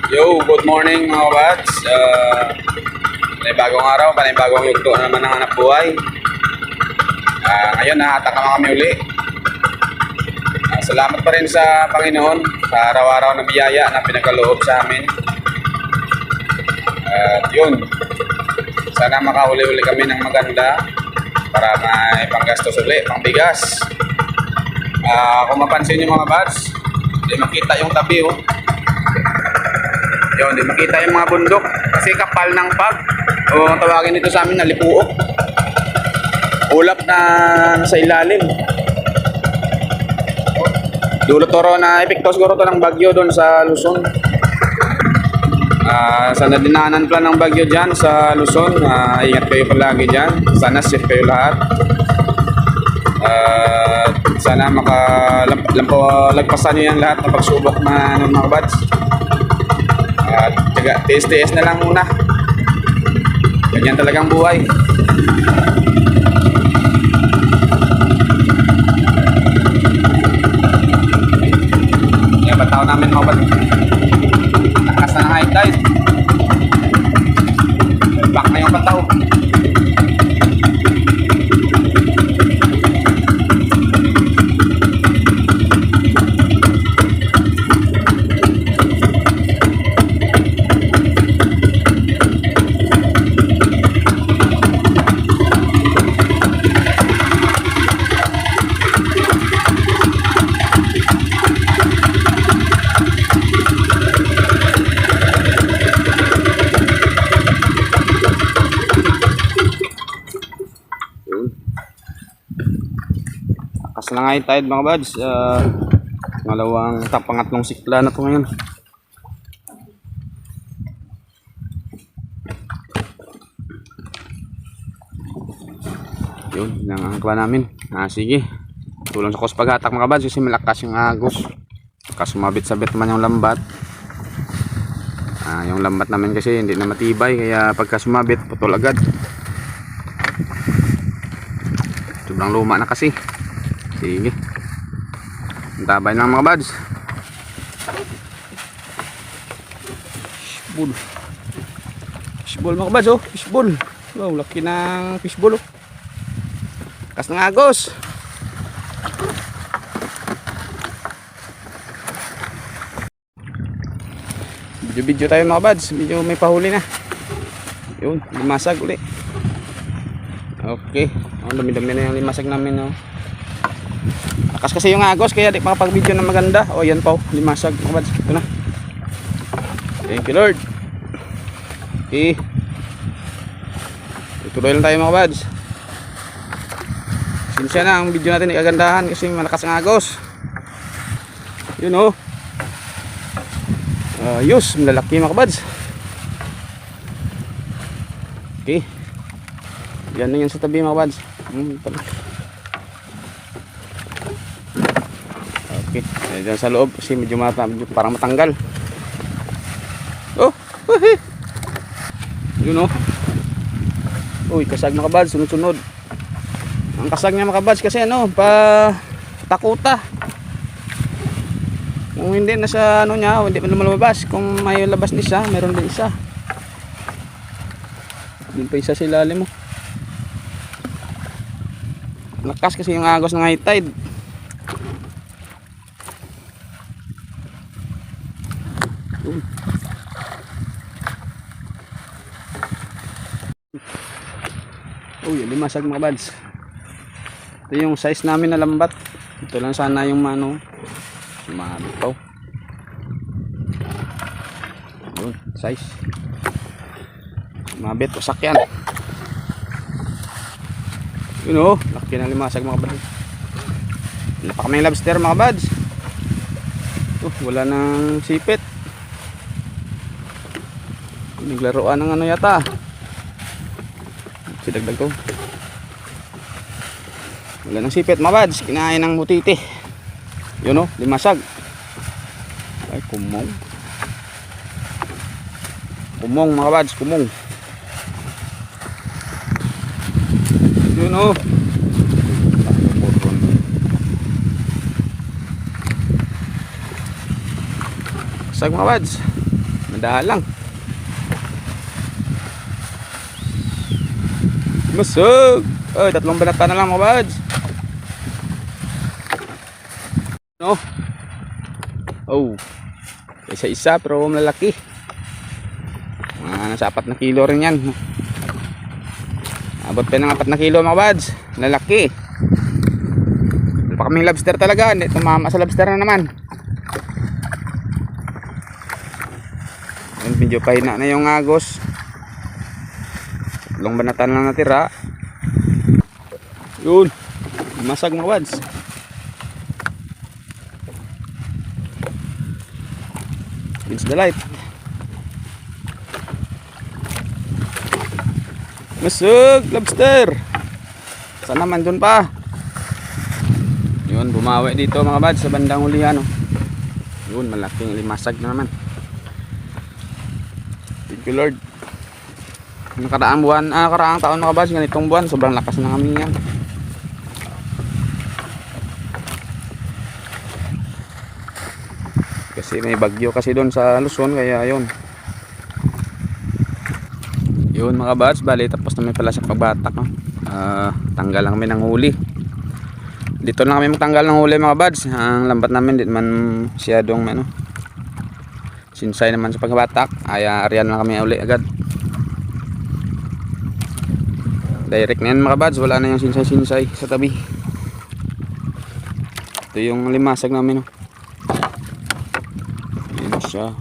Yo, good morning mga kabads. Panibagong araw, panibagong yugto na naman ng hanap buhay. Ngayon nahatakama kami uli. Salamat pa rin sa Panginoon sa araw-araw na biyaya na pinagkaloob sa amin. At yun, sana makahuli-uli kami ng maganda para may panggastos uli, pangbigas. Kung mapansin nyo mga bads, hindi makita yung tabi oh. Yun, hindi makita yung mga bundok kasi kapal ng pag o tawagin nito sa amin na lipuok, ulap na nasa ilalim. Dulot toro na epekto siguro to ng bagyo doon sa Luzon. Sa nadinaanan pala ng bagyo dyan sa Luzon, ingat kayo palagi dyan, sana safe kayo lahat. Sana makalagpasan nyo yan lahat ng pagsubok na ng mga bads. At TS na lang muna. Ganyan talagang buhay. Yan, bataw namin mga bads. Lakas na ng high tide. Back na yung bataw. Lakas na nga yung tide mga bads. Pangatlong sikla na ito ngayon. Yun, nangangkla namin. Sige, tulong sa kus paghatak mga bads kasi malakas yung agos. Sumabit-sabit naman yung lambat. Yung lambat namin kasi hindi na matibay, kaya pagka sumabit putol agad. Sobrang luma na kasi. Sige, tabay lang mga bads. Fishball, fishball mga bads oh. Fishball, wow, laki ng fishball oh. Kas ng agos. Video tayo mga bads, medyo may pahuli na. Yun, limasag uli. Okay, dumi-dumi na yung limasag namin oh. Lakas kasi yung agos kaya di makapag-video na maganda. Yan pa, limasag mga bads. Ito na. Thank you Lord. Okay, tutuloy lang tayo mga bads. Sinsya na ang video natin ikagandahan kasi malakas ang agos. Yun oh. Ayos, malalaki mga bads. Okay, yan na yan sa tabi mga bads. Okay, dyan sa loob kasi medyo parang matanggal. Oh, yun oh. Uy, kasag mga bads, sunod-sunod. Ang kasag niya mga bads kasi ano, pa takuta. Kung hindi nasa ano niya, hindi pa lumabas. Kung may labas ni isa, mayroon din isa. Din pa isa sa ilalim mo. Lakas kasi yung agos ng high tide. Limasag mga bads. Ito yung size namin na lambat. Ito lang sana yung mano. Sumabitaw. Yun, size. Sumabit, wasak yan. Yun oh, laki na limasag mga bads. Wala pa kaming lobster mga bads. Wala nang sipit. Naglaruan ng ano yata. Sidagdag ko. Wala nang sipit mga bads, kinain ng butiti. Yun oh, limasag. Ay, kumong. Kumong mga bads, kumong. Yun oh. Sag mga bads. Madalang. Busog. Oh, tatlong banata na lang mga buds. No. Oh. Isa-isa pero malaki. Nasa 4 na kilo rin yan. Abot pa ng 4 na kilo mga buds. Lalaki. Wala pa kaming lobster talaga. Hindi tumama sa lobster na naman. Medyo pahina na yung agos. Tatlong banatan lang natira. Yun. Masag mga buds. It's the light. Masug lobster. Sana man dun pa. Yun, bumawi dito mga buds sa bandang hulihan. Oh. Yun, malaking limasag na naman. Thank you Lord. Nakaraang buwan, karaang taon mga buds, ganitong buwan, sobrang lakas ng amin yan. Kasi may bagyo kasi doon sa Luzon, kaya yun. Yun mga buds, bali tapos namin pala sa pagbatak. No? Tanggal lang kami ng huli. Dito lang kami magtanggal ng huli mga buds. Ang lambat namin, di man siyadong ano, sinsay naman sa pagbatak. Ariyan lang kami uli agad. Direct na yan mga buds, wala na yung sinsay-sinsay sa tabi. Ito yung limasag namin. No? Yun siya.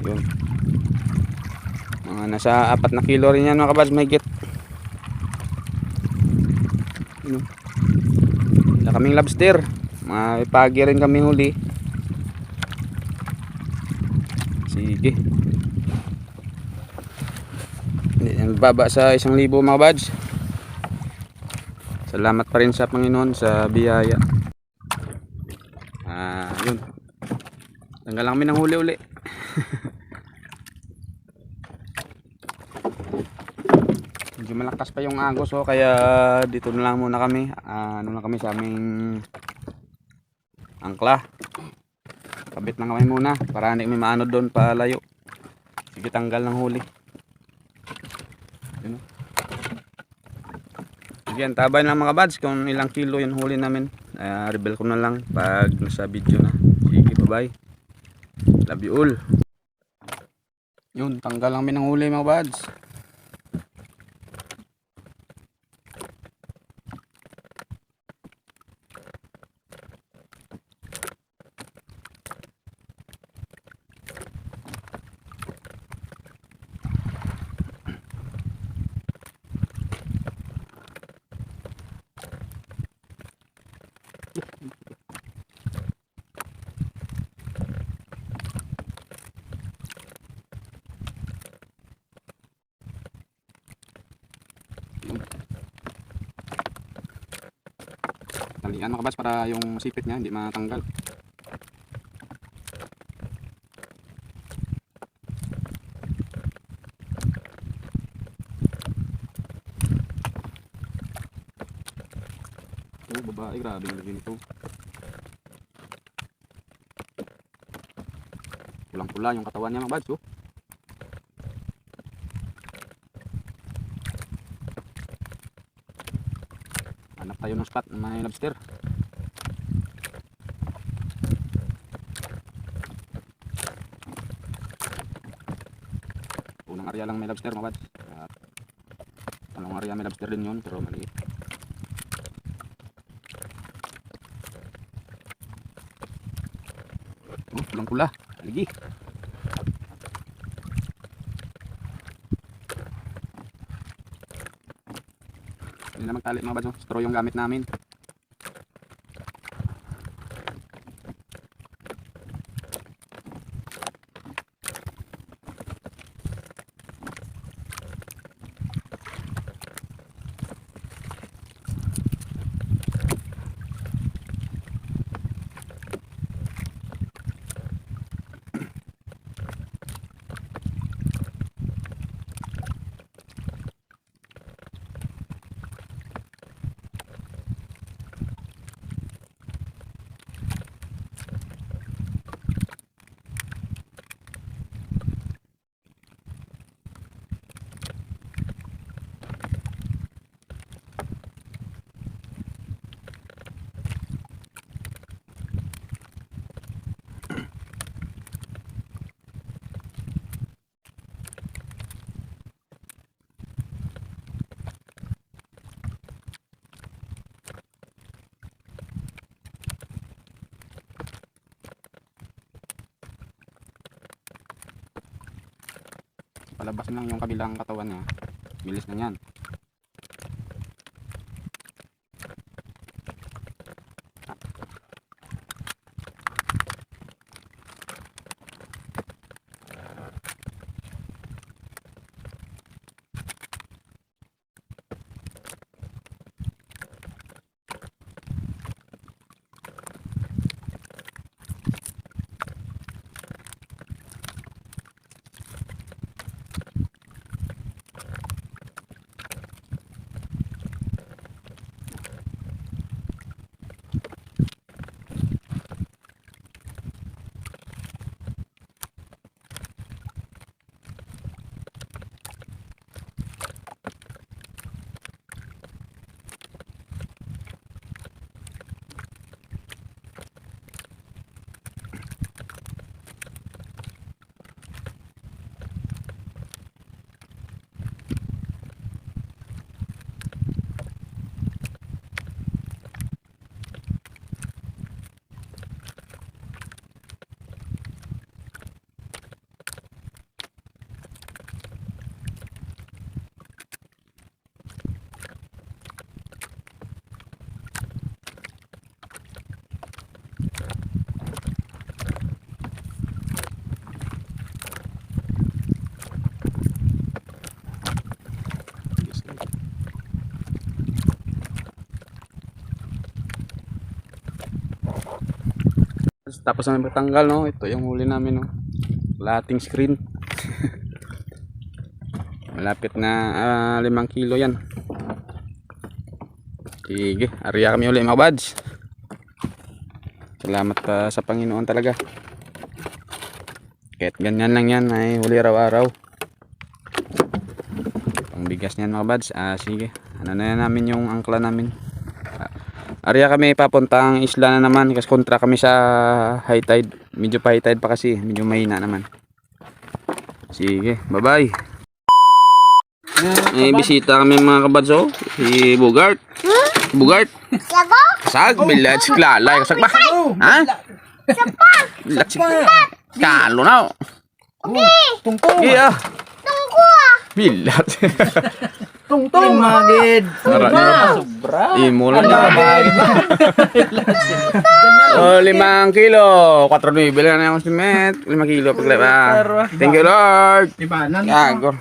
Yun. Mga nasa 4 na kilo rin yan mga buds, may get. Yun. Wala kaming lobster. May pagi rin kami huli. Sige. Baba sa 1,000 mga buds. Salamat pa rin sa Panginoon sa biyaya. Yun. Tanggal lang kami ng huli-uli. Medyo malakas pa yung agos, so kaya dito na lang muna kami. Ano na kami sa aming angkla. Kabit lang kami muna para hindi kami maano doon palayo. Sige, tanggal ng huli. Yun. Sige, tabay lang mga buds kung ilang kilo yung huli namin. Reveal ko na lang pag nasa video na. Sige, bye bye. Love you all. Yun, tanggal lang kami ng huli mga buds. Talian mga buds para yung sipit niya hindi matanggal. Oh, babae, grabe yung lagay nito. Pulang-pula yung katawan niya mga buds. Oh. Hanap tayo ng spot na may lobster. Unang area lang may lobster mga buds. Talong area may lobster din yun pero maliit. Oh, pulang-pula. Lagi. Hindi na magtali mga buds. Straw yung gamit namin. Palabas lang yung kabilang katawan niya. Bilis na yan. Tapos namin patanggal, no? Ito yung huli namin, no? Lating screen. Malapit na 5 kilo yan. Sige, ariya kami ulit mga buds. Salamat pa sa Panginoon talaga. Kahit ganyan lang yan ay huli araw-araw. Pangbigas niyan mga buds. Sige, ano na namin yung angkla namin. Ariya kami papuntang isla na naman kasi kontra kami sa high tide. Medyo pa high tide pa kasi, medyo mahina naman. Sige, bye-bye. May bisita kami mga kabads, oh. Si Bugart. Bugart. Kasag, bilad si Klalay. Kasag ba? Ha? Bilad si Kalo na. Tungkol. Iya. Bilad. Tungtong. Magid. Sobra. Imo lang niya. Oh, 5 kilo. 4.9 lang na yung simet. 5 kilo. Thank you, Lord. Ibanan. Yago.